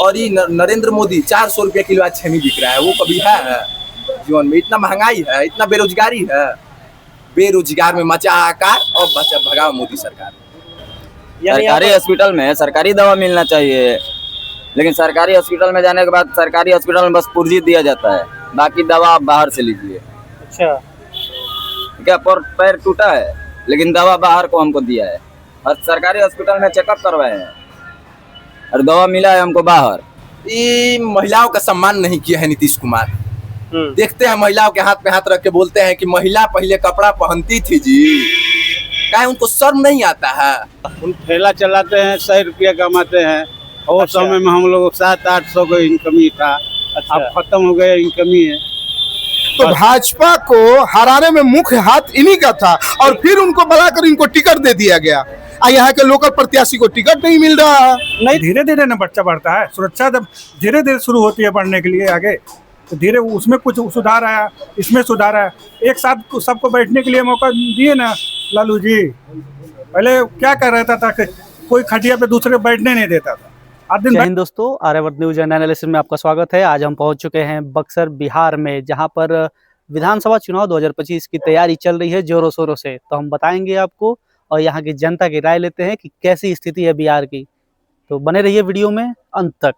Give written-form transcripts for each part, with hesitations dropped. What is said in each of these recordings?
और ये नरेंद्र मोदी 400 रुपये किलो आज छेनी बिक रहा है। वो कभी है जीवन में? इतना महंगाई है, इतना बेरोजगारी है। बेरोजगार में मचा हाहाकार और बचा भगाओ मोदी सरकार। सरकारी हॉस्पिटल में सरकारी दवा मिलना चाहिए, लेकिन सरकारी हॉस्पिटल में जाने के बाद सरकारी हॉस्पिटल में बस पुर्जी दिया जाता है, बाकी दवा आप बाहर से लीजिए। अच्छा, क्या पैर टूटा है लेकिन दवा बाहर को हमको दिया है, और सरकारी हॉस्पिटल में चेकअप करवाए हैं और दवा मिला है हमको बाहर। ये महिलाओं का सम्मान नहीं किया है नीतीश कुमार। देखते हैं महिलाओं के हाथ पे हाथ रख के बोलते हैं कि महिला पहले कपड़ा पहनती थी जी। क्या उनको शर्म नहीं आता है? उन ठेला चलाते हैं, 100 रुपया कमाते हैं। और अच्छा। समय में हम लोग 700-800 का इनकम ही था। अच्छा। अब खत्म हो गया, इनकम ही है। तो भाजपा को हराने में मुख्य हाथ इन्हीं का था, और फिर उनको बुलाकर इनको टिकट दे दिया गया। यहाँ के लोकल प्रत्याशी को टिकट नहीं मिल रहा है। नहीं, धीरे धीरे ना बच्चा बढ़ता है। सुरक्षा जब धीरे धीरे शुरू होती है बढ़ने के लिए आगे, तो धीरे उसमें कुछ सुधार आया, इसमें सुधार आया। एक साथ सबको बैठने के लिए मौका दिए ना लालू जी। पहले क्या कर रहता था कि कोई खटिया पे दूसरे बैठने नहीं देता था। आज दिन जय हिंद दोस्तों, आर्यावर्त न्यूज एंड एनालिसिस में आपका स्वागत है। आज हम पहुंच चुके हैं बक्सर बिहार में, जहां पर विधानसभा चुनाव 2025 की तैयारी चल रही है जोरों शोरों से। तो हम बताएंगे आपको और यहाँ की जनता की राय लेते हैं कि कैसी स्थिति है बिहार की। तो बने रहिए वीडियो में अंत तक।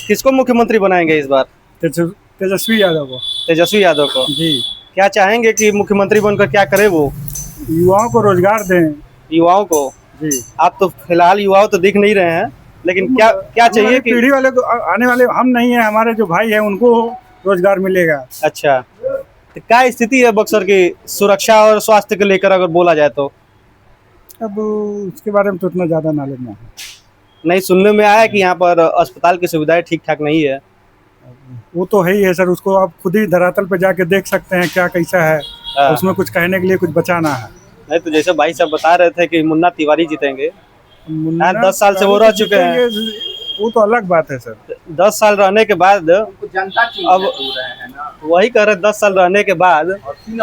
किसको मुख्यमंत्री बनाएंगे इस बार? तेजस्वी यादव को। तेजस्वी यादव को जी। क्या चाहेंगे कि मुख्यमंत्री बनकर क्या करे वो? युवाओं को रोजगार दें। युवाओं को? जी। आप तो फिलहाल युवाओं तो दिख नहीं रहे हैं, लेकिन क्या चाहिए कि पीढ़ी वाले को, आने वाले हम नहीं है, हमारे जो भाई है उनको रोजगार मिलेगा। अच्छा, तो क्या स्थिति है बक्सर की सुरक्षा और स्वास्थ्य को लेकर अगर बोला जाए तो? अब उसके बारे में तो इतना ज्यादा नॉलेज नहीं है। नहीं, सुनने में आया कि यहाँ पर अस्पताल की सुविधाएं ठीक ठाक नहीं है। वो तो है ही है सर, उसको आप खुद ही धरातल पे जाके देख सकते हैं क्या कैसा है। उसमें कुछ कहने के लिए कुछ बचाना है। नहीं तो जैसे भाई साहब बता रहे थे कि मुन्ना तिवारी जीतेंगे, 10 साल से वो रह चुके हैं। वो तो अलग बात है सर। 10 साल रहने के बाद जनता अब वही कह रहे 10 साल रहने के बाद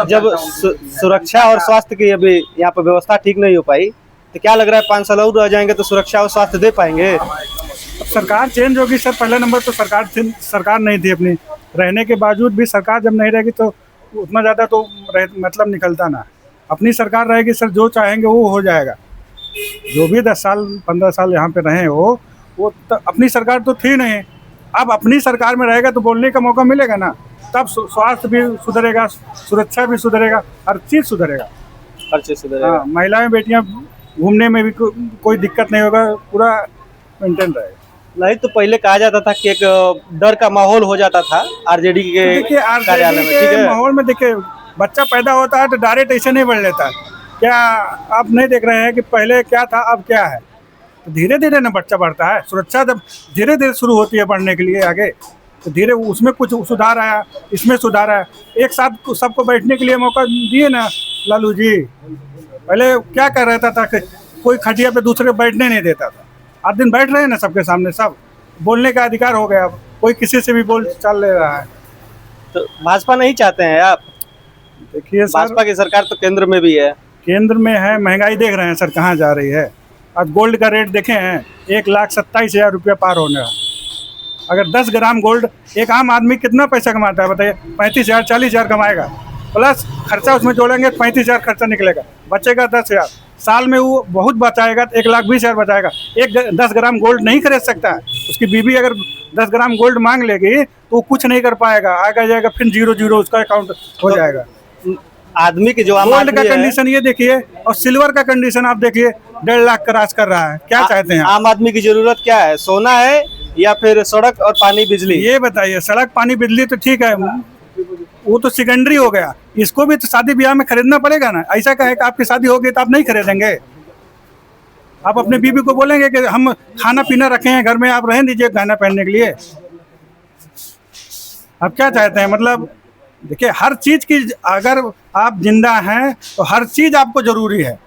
जब सुरक्षा और स्वास्थ्य की अभी यहाँ पर व्यवस्था ठीक नहीं हो पाई, तो क्या लग रहा है 5 साल और रह जाएंगे तो सुरक्षा और स्वास्थ्य दे पाएंगे? अब सरकार चेंज होगी सर। पहला नंबर तो सरकार नहीं थी अपनी, रहने के बावजूद भी सरकार जब नहीं रहेगी तो उतना ज़्यादा तो मतलब निकलता ना। अपनी सरकार रहेगी सर, जो चाहेंगे वो हो जाएगा। जो भी 10 साल 15 साल यहाँ पे रहे वो अपनी सरकार तो थी नहीं। अब अपनी सरकार में रहेगा तो बोलने का मौका मिलेगा ना, तब स्वास्थ्य भी सुधरेगा, सुरक्षा भी सुधरेगा, हर चीज़ सुधरेगा। हर चीज़ सुधरेगा। हाँ, महिलाएं बेटियां घूमने में भी कोई दिक्कत नहीं होगा, पूरा मेंटेन रहेगा। नहीं तो पहले कहा जाता था कि एक डर का माहौल हो जाता था आरजेडी के कार्यालय में। ठीक है, माहौल में देखिए बच्चा पैदा होता है तो डायरेक्ट ऐसे नहीं बढ़ लेता। क्या आप नहीं देख रहे हैं कि पहले क्या था अब क्या है? तो धीरे धीरे ना बच्चा बढ़ता है। सुरक्षा जब धीरे धीरे शुरू होती है बढ़ने के लिए आगे, तो धीरे उसमें कुछ सुधार आया, इसमें सुधार आया। एक साथ सबको बैठने के लिए मौका दिए ना लालू जी। पहले क्या कर रहता था कि कोई खटिया पे दूसरे बैठने नहीं देता था। आज दिन बैठ रहे हैं ना सबके सामने, सब बोलने का अधिकार हो गया। कोई किसी से भी बोल चल ले रहा है। तो भाजपा नहीं चाहते हैं आप? देखिए सर, भाजपा की सरकार तो केंद्र में भी है। केंद्र में है, महंगाई देख रहे हैं सर कहाँ जा रही है। आज गोल्ड का रेट देखे हैं, 1,27,000 रुपया पार होने। अगर 10 ग्राम गोल्ड, एक आम आदमी कितना पैसा कमाता है बताइए? 35,000 40,000 कमाएगा, प्लस खर्चा उसमें जोड़ेंगे 35,000 खर्चा निकलेगा, बचेगा 10,000। साल में वो बहुत बचाएगा तो 1,20,000 बचाएगा। 10 ग्राम गोल्ड नहीं खरीद सकता है। उसकी बीवी अगर 10 ग्राम गोल्ड मांग लेगी तो वो कुछ नहीं कर पाएगा, आगे जाएगा फिर 0 उसका अकाउंट हो जाएगा। आदमी की जो गोल्ड का कंडीशन ये देखिए, और सिल्वर का कंडीशन आप देखिए, 1.5 लाख का राज कर रहा है। क्या चाहते हैं आम आदमी की जरूरत क्या है? सोना है या फिर सड़क और पानी बिजली? ये बताइए। सड़क पानी बिजली तो ठीक है, वो तो सेकेंडरी हो गया। इसको भी तो शादी ब्याह में खरीदना पड़ेगा ना। ऐसा कहे कि आपकी शादी होगी तो आप नहीं खरीदेंगे? आप अपने बीबी को बोलेंगे कि हम खाना पीना रखे हैं घर में, आप रहने दीजिए गहना पहनने के लिए? आप क्या चाहते हैं? मतलब देखिए, हर चीज़ की, अगर आप जिंदा हैं तो हर चीज़ आपको ज़रूरी है।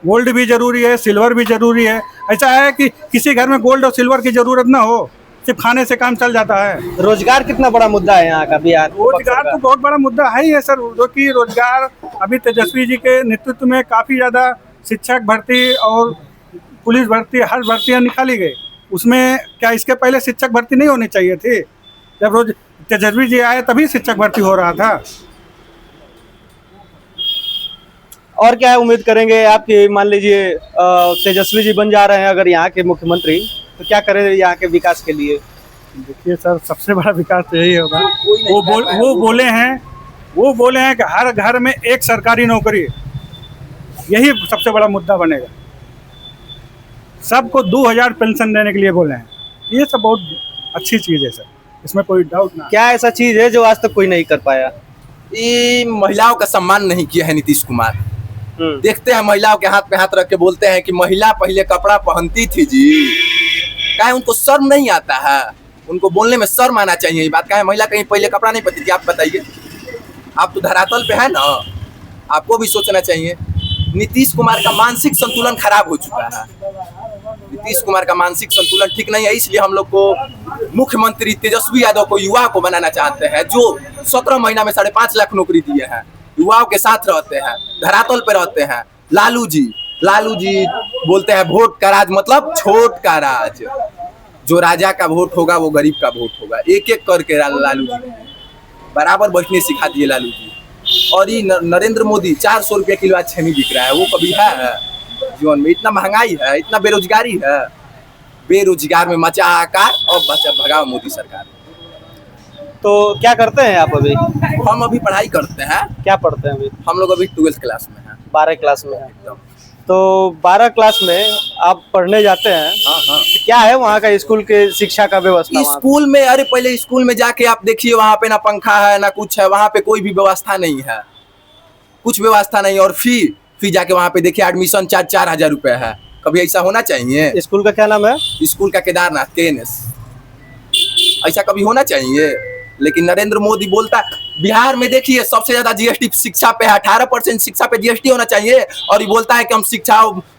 गोल्ड भी ज़रूरी है, सिल्वर भी ज़रूरी है। ऐसा है कि किसी घर में गोल्ड और सिल्वर की ज़रूरत ना हो, सिर्फ खाने से काम चल जाता है। रोजगार कितना बड़ा मुद्दा है यहाँ का बिहार? रोजगार तो बहुत बड़ा मुद्दा है ही है सर। जो कि रोजगार अभी तेजस्वी जी के नेतृत्व में काफ़ी ज़्यादा शिक्षक भर्ती और पुलिस भर्ती, हर भर्तियाँ निकाली गई। उसमें क्या इसके पहले शिक्षक भर्ती नहीं होनी चाहिए थी? जब रोज तेजस्वी जी आए तभी शिक्षक भर्ती हो रहा था। और क्या उम्मीद करेंगे आपकी? मान लीजिए तेजस्वी जी बन जा रहे हैं अगर यहाँ के मुख्यमंत्री, तो क्या करें यहाँ के विकास के लिए? देखिए सर, सबसे बड़ा विकास तो यही होगा। वो बोले हैं कि हर घर में एक सरकारी नौकरी, यही सबसे बड़ा मुद्दा बनेगा। सबको 2000 पेंशन देने के लिए बोले हैं। ये सब बहुत अच्छी चीज़ है सर, इसमें कोई डाउट ना। क्या ऐसा चीज है जो आज तक कोई नहीं कर पाया? ये महिलाओं का सम्मान नहीं किया है नीतीश कुमार। देखते हैं महिलाओं के हाथ पे हाथ रख के बोलते हैं कि महिला पहले कपड़ा पहनती थी जी। क्या है, उनको शर्म नहीं आता है? उनको बोलने में शर्म आना चाहिए। ये बात क्या है, महिला कहीं पहले कपड़ा नहीं पहनती थी? आप बताइए, आप तो धरातल पे है ना, आपको भी सोचना चाहिए। नीतीश कुमार का मानसिक संतुलन खराब हो चुका है। नीतीश कुमार का मानसिक संतुलन ठीक नहीं है, इसलिए हम लोग को मुख्यमंत्री तेजस्वी यादव को युवा को बनाना चाहते हैं, जो 17 महीना में 5.5 लाख नौकरी दिए हैं, युवाओं के साथ रहते हैं, धरातल पे रहते हैं। लालू जी बोलते हैं वोट का राज मतलब छोट का राज। जो राजा का वोट होगा वो गरीब का वोट होगा। एक एक करके लालू जी बराबर बैठने सिखा दिए लालू जी। और ये नरेंद्र मोदी 400 रुपये किलो आज छेमी बिक रहा है। वो कभी है जीवन में? इतना महंगाई है, इतना बेरोजगारी है। बेरोजगार में मचा हाहाकार और भगाओ मोदी सरकार। तो क्या करते हैं आप अभी? हम अभी पढ़ाई करते हैं। क्या पढ़ते हैं अभी? हम लोग अभी 12th क्लास में हैं। 12 क्लास में है। एकदम। तो 12 क्लास में आप पढ़ने जाते हैं। हाँ। तो क्या है वहाँ का स्कूल के शिक्षा का व्यवस्था? वहाँ स्कूल में, अरे पहले स्कूल में जाके आप देखिए, वहाँ पे ना पंखा है ना कुछ है, वहाँ पे कोई भी व्यवस्था नहीं है, कुछ व्यवस्था नहीं। और फी जाके वहाँ पे देखिए एडमिशन 4-4 हजार रुपये है। कभी ऐसा होना चाहिए? स्कूल का क्या नाम है? स्कूल का केदारनाथ KNS। ऐसा कभी होना चाहिए? लेकिन नरेंद्र मोदी बोलता है, बिहार में देखिए सबसे ज्यादा GST शिक्षा पे है, 18% शिक्षा पे GST होना चाहिए। और ये बोलता है कि हम शिक्षा,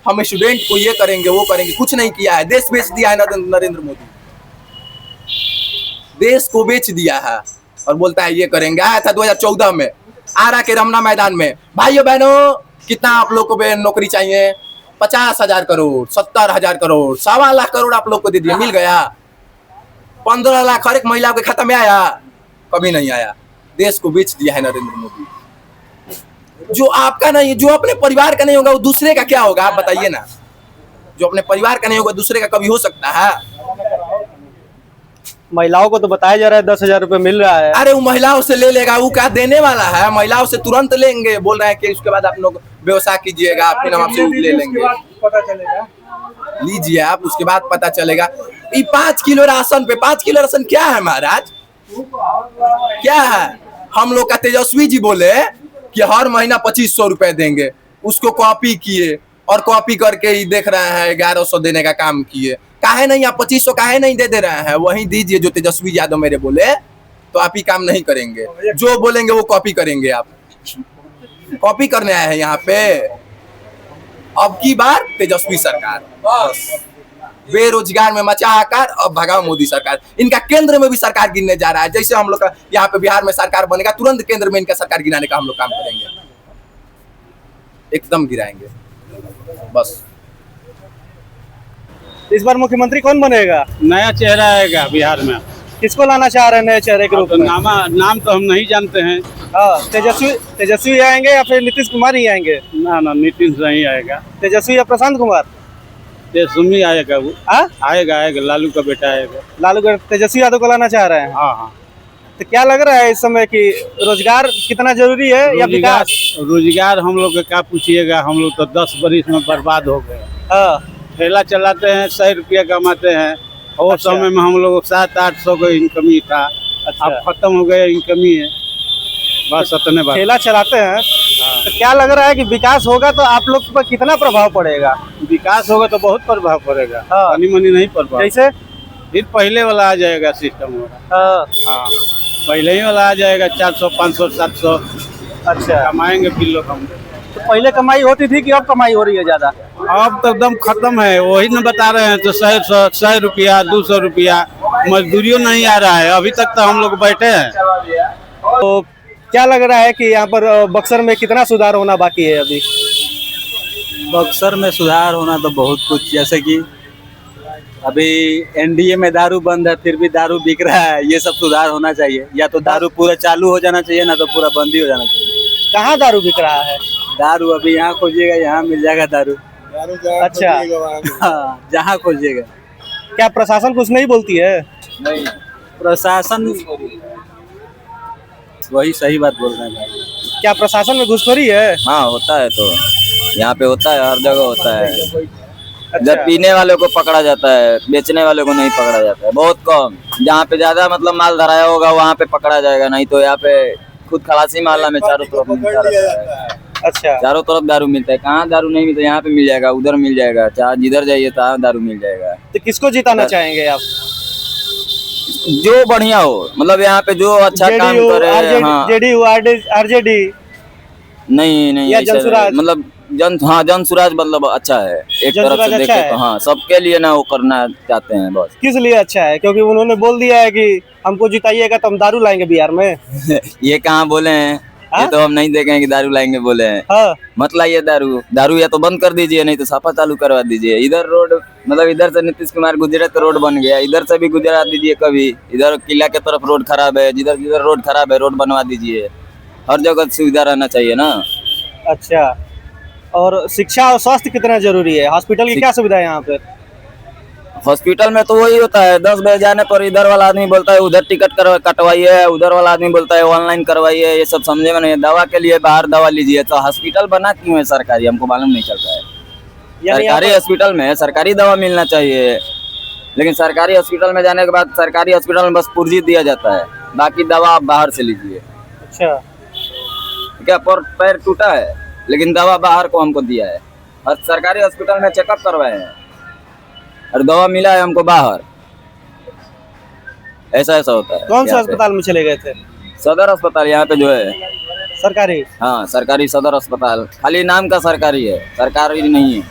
हम स्टूडेंट को ये करेंगे वो करेंगे। कुछ नहीं किया है, देश बेच दिया है नरेंद्र मोदी, देश को बेच दिया है। और बोलता है ये करेंगे। आया था 2014 में आरा के रमना मैदान में, भाइयों बहनों कितना आप लोग को नौकरी चाहिए? 50,000 करोड़, 70,000 करोड़, 1.25 लाख करोड़ आप लोग को दे दिया। मिल गया? 15 लाख हर एक महिलाओं के खाता में आया? कभी नहीं आया। देश को बेच दिया है नरेंद्र मोदी। जो आपका नहीं, जो अपने परिवार का नहीं होगा वो दूसरे का क्या होगा? आप बताइए ना। जो अपने परिवार का नहीं होगा दूसरे का कभी हो सकता है? महिलाओं को तो बताया जा रहा है 10,000 रुपये मिल रहा है। अरे वो महिलाओं से ले लेगा, वो क्या देने वाला है? महिलाओं से तुरंत लेंगे। बोल रहे हैं कि उसके बाद आप लोग व्यवसाय कीजिएगा, फिर हम आपसे ले लेंगे। पता चलेगा, लीजिए आप, उसके बाद पता चलेगा। 5 किलो राशन पे 5 किलो राशन क्या है महाराज? क्या है? हम लोग का तेजस्वी जी बोले कि हर महीना 2500 रुपए देंगे, उसको कॉपी किए और कॉपी करके ही देख रहे हैं 1100 देने का काम किए। काहे नहीं आप 2500 काहे नहीं दे रहे हैं? वही दीजिए जो तेजस्वी यादव मेरे बोले, तो आप ही काम नहीं करेंगे। जो बोलेंगे वो कॉपी करेंगे। आप कॉपी करने आए हैं यहाँ पे। अब की बार तेजस्वी सरकार, बस बेरोजगार में मचा हाहाकार। अब भगाओ मोदी सरकार। इनका केंद्र में भी सरकार गिरने जा रहा है। जैसे हम लोग का यहाँ पे बिहार में सरकार बनेगा, तुरंत केंद्र में इनका सरकार गिराने का हम लोग काम करेंगे, एकदम गिराएंगे बस। इस बार मुख्यमंत्री कौन बनेगा? नया चेहरा आएगा बिहार में। किसको लाना चाह रहे हैं नए चेहरे के रूप में? नाम तो हम नहीं जानते हैं। तेजस्वी आएंगे या फिर नीतीश कुमार ही आएंगे? ना नीतीश नहीं आएगा। तेजस्वी या प्रशांत कुमार? तेजस्वी आएगा। वो आएगा, लालू का बेटा आएगा। लालू का तेजस्वी यादव को लाना चाह रहे हैं। हाँ। तो क्या लग रहा है इस समय कि रोजगार कितना जरूरी है या विकास? रोजगार हम लोग क्या पूछिएगा, हम लोग तो 10 बरिस में बर्बाद हो गए। ठेला चलाते हैं, 100 रुपया कमाते हैं। और समय में हम लोग 700-800 का इनकम ही था। अब खत्म हो गया, इनकम ही है बस। इतने बात ठेला चलाते हैं। तो क्या लग रहा है कि विकास होगा तो आप लोग पर कितना प्रभाव पड़ेगा? विकास होगा तो बहुत प्रभाव पड़ेगा। पानी मनी नहीं प्रभाव। जैसे फिर पहले वाला आ जाएगा सिस्टम होगा। हाँ, पहले ही वाला आ जाएगा। 400, 500, 700 अच्छा कमाएंगे फिर लोग हम। तो पहले कमाई होती थी कि अब कमाई हो रही है ज्यादा? अब तो एकदम खत्म है। वही न बता रहे हैं तो 100 रुपया, 200 रुपया मजदूरियों नहीं आ रहा है। अभी तक तो हम लोग बैठे हैं। तो क्या लग रहा है कि यहाँ पर बक्सर में कितना सुधार होना बाकी है अभी? बक्सर में सुधार होना तो बहुत कुछ, जैसे कि अभी एनडीए में दारू बंद है, फिर भी दारू बिक रहा है। ये सब सुधार होना चाहिए। या तो दारू पूरा चालू हो जाना चाहिए, ना तो पूरा बंद ही हो जाना चाहिए। कहाँ दारू बिक रहा है? दारू अभी यहाँ खोजिएगा, यहाँ मिल जाएगा दारू। अच्छा, हाँ, जहाँ खोजिएगा। क्या प्रशासन कुछ नहीं बोलती है? नहीं, प्रशासन वही सही बात बोल रहे हैं भाई। क्या प्रशासन में घुसखोरी है? हाँ, होता है तो यहाँ पे होता है, हर जगह होता है। अच्छा। जब पीने वाले को पकड़ा जाता है, बेचने वाले को नहीं पकड़ा जाता है, बहुत कम। जहाँ पे ज्यादा मतलब माल धराया होगा वहाँ पे पकड़ा जाएगा, नहीं तो यहाँ पे खुद खलासी मोहल्ला में चारों तरफ मिलता रहता है। अच्छा, चारों तरफ दारू मिलता है। कहाँ दारू नहीं मिलता? यहाँ पे मिल जाएगा, उधर मिल जाएगा, चाहे जिधर जाइए तहाँ दारू मिल जाएगा। तो किसको जिताना चाहेंगे आप? जो बढ़िया हो, मतलब यहाँ पे जो अच्छा काम करे। हाँ, जेडीयू, आरजेडी नहीं या ऐसा जनसुराज? नहीं। मतलब जन सुराज मतलब अच्छा है एक तरफ जनसुराज से देखे अच्छा तो। है। हाँ, सबके लिए ना वो करना चाहते हैं बस। किस लिए अच्छा है? क्योंकि उन्होंने बोल दिया है कि हमको जिताइएगा तो हम दारू लाएंगे बिहार में। ये कहाँ बोले हैं? ये तो हम नहीं देखे हैं कि दारू लाएंगे बोले हैं। हाँ, मत लाइए दारू या तो बंद कर दीजिए, नहीं तो साफा चालू करवा दीजिए। इधर रोड मतलब इधर से नीतीश कुमार गुजरे तो रोड बन गया, इधर से भी गुजरा दीजिए कभी। इधर किला के तरफ रोड खराब है, जिधर जिधर रोड खराब है रोड बनवा दीजिए। हर जगह सुविधा रहना चाहिए ना। अच्छा। और शिक्षा और स्वास्थ्य कितना जरूरी है? हॉस्पिटल की क्या सुविधा है यहाँ पे? हॉस्पिटल में तो वही होता है, 10 बजे जाने पर इधर वाला आदमी बोलता है उधर टिकट कटवाइए, उधर वाला आदमी बोलता है ऑनलाइन करवाइए। ये सब समझे में नहीं। दवा के लिए बाहर दवा लीजिए, तो हॉस्पिटल बना क्यों है सरकारी? हमको मालूम नहीं चलता है। यानी सरकारी हॉस्पिटल में सरकारी दवा मिलना चाहिए, लेकिन सरकारी हॉस्पिटल में जाने के बाद सरकारी हॉस्पिटल में बस पुर्जी दिया जाता है, बाकी दवा आप बाहर से लीजिए। अच्छा, क्या पैर टूटा है लेकिन दवा बाहर को हमको दिया है। और सरकारी हॉस्पिटल में चेकअप करवाए हैं और दवा मिला है हमको बाहर। ऐसा होता है। कौन से अस्पताल में चले गए थे? सदर अस्पताल यहाँ पे जो है सरकारी? हाँ, सरकारी सदर अस्पताल। खाली नाम का सरकारी है, सरकारी नहीं है।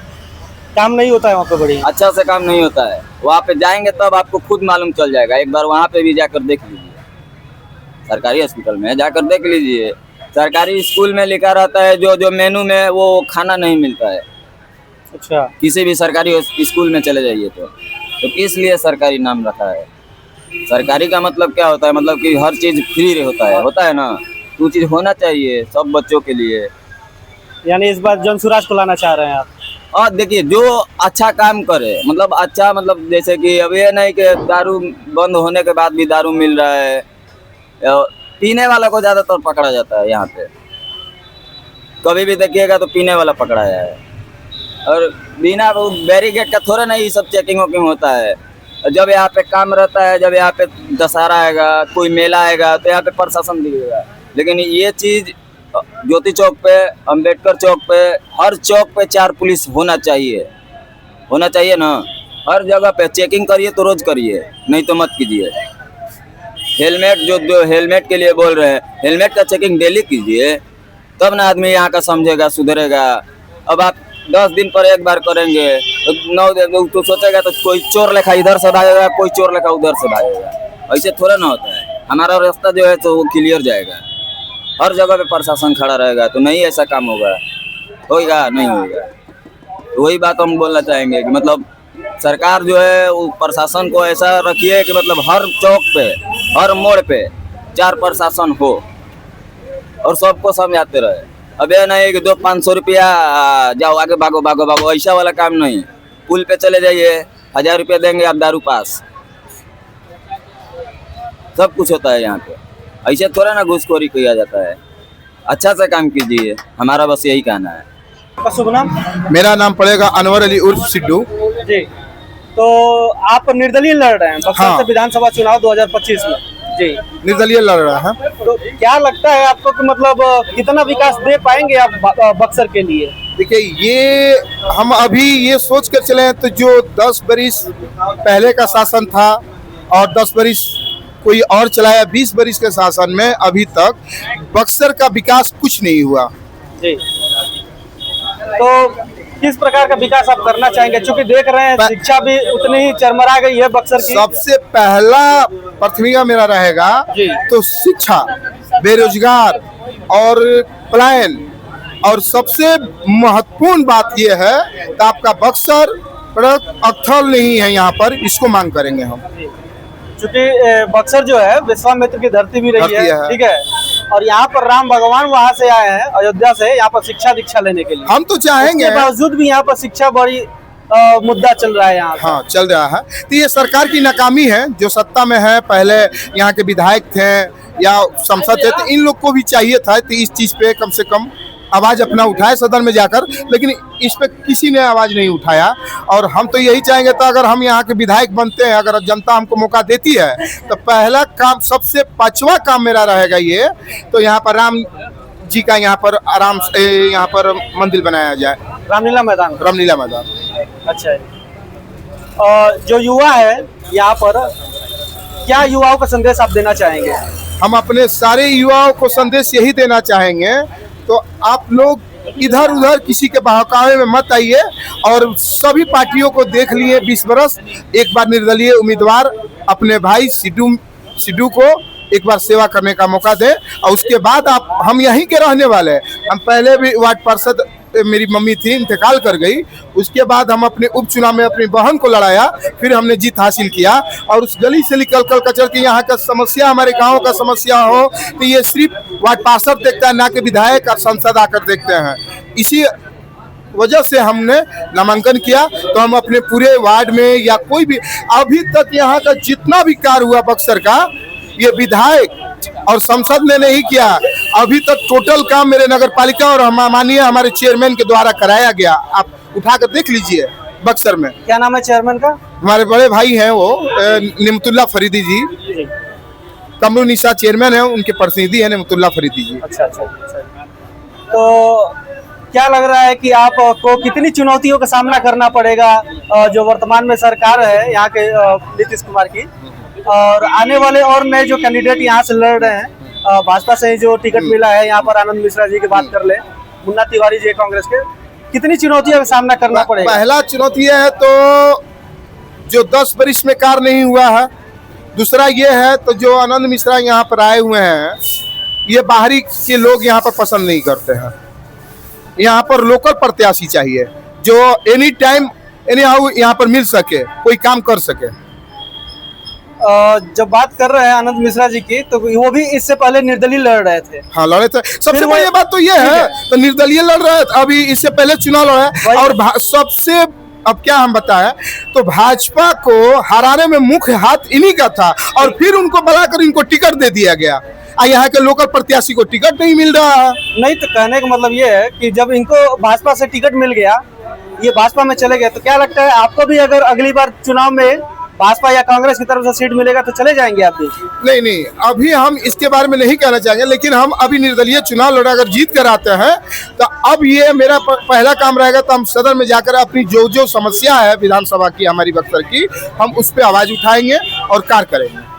काम नहीं होता है वहाँ पे? बड़ी अच्छा से काम नहीं होता है। वहाँ पे जाएंगे तब आपको खुद मालूम चल जाएगा। एक बार वहाँ पे भी जाकर देख लीजिए। सरकारी हॉस्पिटल में जाकर देख लीजिए। सरकारी स्कूल में लिखा रहता है जो मेनू में वो खाना नहीं मिलता है। अच्छा, किसी भी सरकारी स्कूल में चले जाइए तो किस लिए सरकारी नाम रखा है? सरकारी का मतलब क्या होता है? मतलब कि हर चीज फ्री होता है ना। वो चीज होना चाहिए सब बच्चों के लिए। यानी इस बार जनसुराज को लाना चाह रहे हैं आप? और देखिए, जो अच्छा काम करे, मतलब अच्छा, मतलब जैसे कि अब ये नहीं कि दारू बंद होने के बाद भी दारू मिल रहा है। पीने वाला को ज्यादातर पकड़ा जाता है यहाँ पे। कभी भी देखिएगा तो पीने वाला पकड़ा जाए। और बिना बैरिकेड का थोड़ा नहीं सब चेकिंग वोकिंग होता है। जब यहाँ पे काम रहता है, जब यहाँ पे दशहरा आएगा, कोई मेला आएगा, तो यहाँ पे प्रशासन दिखेगा। लेकिन ये चीज ज्योति चौक पे, अंबेडकर चौक पे, हर चौक पे 4 पुलिस होना चाहिए ना। हर जगह पे चेकिंग करिए तो रोज करिए, नहीं तो मत कीजिए। हेलमेट जो हेलमेट के लिए बोल रहे हैं, हेलमेट का चेकिंग डेली कीजिए, तब ना आदमी यहाँ का समझेगा, सुधरेगा। अब आप 10 दिन पर एक बार करेंगे तो 9 दिन तो सोचेगा तो कोई चोर लेखा इधर से भागेगा, कोई चोर लेखा उधर से भागेगा। ऐसे थोड़ा ना होता है। हमारा रास्ता जो है तो वो क्लियर जाएगा। हर जगह पे प्रशासन खड़ा रहेगा तो नहीं ऐसा काम होगा नहीं होगा। तो वही बात हम बोलना चाहेंगे कि मतलब सरकार जो है वो प्रशासन को ऐसा रखिए कि मतलब हर चौक पे, हर मोड़ पे 4 प्रशासन हो और सबको समझाते रहे। अब ये नहीं कि 200-500 रुपया जाओ आगे भागो, ऐसा वाला काम नहीं। पुल पे चले जाइए, 1000 रुपया देंगे आप दारू पास। सब कुछ होता है यहाँ पे। ऐसे थोड़ा ना घूसखोरी किया जाता है। अच्छा से काम कीजिए, हमारा बस यही कहना है। आपका शुभ नाम? मेरा नाम पड़ेगा अनवर अली उर्फ सिड्डू। जी, तो आप निर्दलीय लड़ रहे हैं बक्सर हाँ। से विधानसभा चुनाव 2025 में? जी, निर्दलीय लड़ रहा है। तो क्या लगता है आपको कि मतलब कितना विकास दे पाएंगे आप बक्सर के लिए? देखिए, ये हम अभी ये सोच कर चले हैं तो जो 10 बरिस पहले का शासन था और 10 बरिस कोई और चलाया, 20 बरिस के शासन में अभी तक बक्सर का विकास कुछ नहीं हुआ। जी, तो किस प्रकार का विकास आप करना चाहेंगे? चूंकि देख रहे हैं शिक्षा भी उतनी ही चरमरा गई है बक्सर की। सबसे पहला प्राथमिकता मेरा रहेगा जी। तो शिक्षा, बेरोजगार और पलायन, और सबसे महत्वपूर्ण बात यह है कि आपका बक्सर अथल नहीं है यहाँ पर, इसको मांग करेंगे हम। चूंकि बक्सर जो है विश्वामित्र की धरती भी रही धरती है, है। ठीक है, और यहाँ पर राम भगवान वहाँ से आए हैं अयोध्या से यहाँ पर शिक्षा दीक्षा लेने के लिए। हम तो चाहेंगे, उसके बावजूद भी यहाँ पर शिक्षा बड़ी मुद्दा चल रहा है यहाँ पर। हाँ चल रहा है। तो ये सरकार की नाकामी है, जो सत्ता में है, पहले यहाँ के विधायक थे या संसद थे, तो इन लोग को भी चाहिए था तो इस चीज पे कम से कम आवाज अपना उठाए सदन में जाकर, लेकिन इस पे किसी ने आवाज नहीं उठाया। और हम तो यही चाहेंगे, तो अगर हम यहाँ के विधायक बनते हैं, अगर जनता हमको मौका देती है, तो पहला काम, सबसे 5वां काम मेरा रहेगा ये, तो यहाँ पर राम जी का यहाँ पर आराम से यहाँ पर मंदिर बनाया जाए, रामलीला मैदान। रामलीला मैदान। अच्छा है। और जो युवा है यहाँ पर, क्या युवाओं का संदेश आप देना चाहेंगे? हम अपने सारे युवाओं को संदेश यही देना चाहेंगे, तो आप लोग इधर उधर किसी के बहकावे में मत आइए, और सभी पार्टियों को देख लिए 20 बरस, एक बार निर्दलीय उम्मीदवार अपने भाई सिद्धू को एक बार सेवा करने का मौका दें, और उसके बाद हम यहीं के रहने वाले हैं। हम पहले भी वार्ड पार्षद, मेरी मम्मी थी, इंतकाल कर गई, उसके बाद हम अपने उपचुनाव में अपनी बहन को लड़ाया, फिर हमने जीत हासिल किया, और उस गली से निकल कर कचर के यहाँ का समस्या, हमारे गांव का समस्या हो, तो ये सिर्फ वार्ड पार्षद देखता है, ना कि विधायक और सांसद आकर देखते हैं। इसी वजह से हमने नामांकन किया। तो हम अपने पूरे वार्ड में या कोई भी, अभी तक यहाँ का जितना भी कार्य हुआ बक्सर का, ये विधायक और संसद ने नहीं किया। अभी तक टोटल काम मेरे नगर पालिका और माननीय हमारे चेयरमैन के द्वारा कराया गया। आप उठाकर देख लीजिए बक्सर में। क्या नाम है चेयरमैन का? हमारे बड़े भाई हैं वो, निमतुल्ला फरीदी जी, कमरू निशा चेयरमैन है, उनके प्रतिनिधि है निमतुल्ला फरीदी जी। अच्छा। तो क्या लग रहा है कि आपको कितनी चुनौतियों का सामना करना पड़ेगा जो वर्तमान में सरकार है यहाँ के नीतीश कुमार की, और आने वाले और नए जो कैंडिडेट यहाँ से लड़ रहे हैं, भाजपा से जो टिकट मिला है यहाँ पर, आनंद मिश्रा जी की बात कर ले, मुन्ना तिवारी जी कांग्रेस के, कितनी चुनौतियों का सामना करना पड़ेगा? पहला चुनौती है तो जो 10 वर्ष में कार्य नहीं हुआ है। दूसरा ये है तो जो आनंद मिश्रा यहाँ पर आए हुए हैं, ये बाहरी के लोग यहाँ पर पसंद नहीं करते हैं। यहाँ पर लोकल प्रत्याशी चाहिए जो एनी टाइम एनी हाउ यहाँ पर मिल सके, कोई काम कर सके। जब बात कर रहे हैं आनंद मिश्रा जी की, तो वो भी इससे पहले निर्दलीय लड़ रहे थे। हाँ लड़े थे। सबसे बड़ी बात तो ये है, तो निर्दलीय लड़ रहे थे, अभी इससे पहले चुनाव लड़े, और सबसे अब क्या हम बताएं, तो भाजपा को हराने में मुख्य हाथ इन्हीं का था, और फिर उनको बुलाकर इनको टिकट दे दिया गया। यहाँ के लोकल प्रत्याशी को टिकट नहीं मिल रहा है। नहीं, तो कहने का मतलब ये है कि जब इनको भाजपा से टिकट मिल गया, ये भाजपा में चले गए, तो क्या लगता है आपको भी अगर अगली बार चुनाव में भाजपा या कांग्रेस की तरफ से सीट मिलेगा तो चले जाएंगे आप भी? नहीं, अभी हम इसके बारे में नहीं कहना चाहेंगे, लेकिन हम अभी निर्दलीय चुनाव लड़ा, अगर जीत कर आते हैं तो अब ये मेरा पहला काम रहेगा, तो हम सदन में जाकर अपनी जो समस्या है विधानसभा की, हमारी बक्सर की, हम उस पर आवाज उठाएंगे और कार्य करेंगे।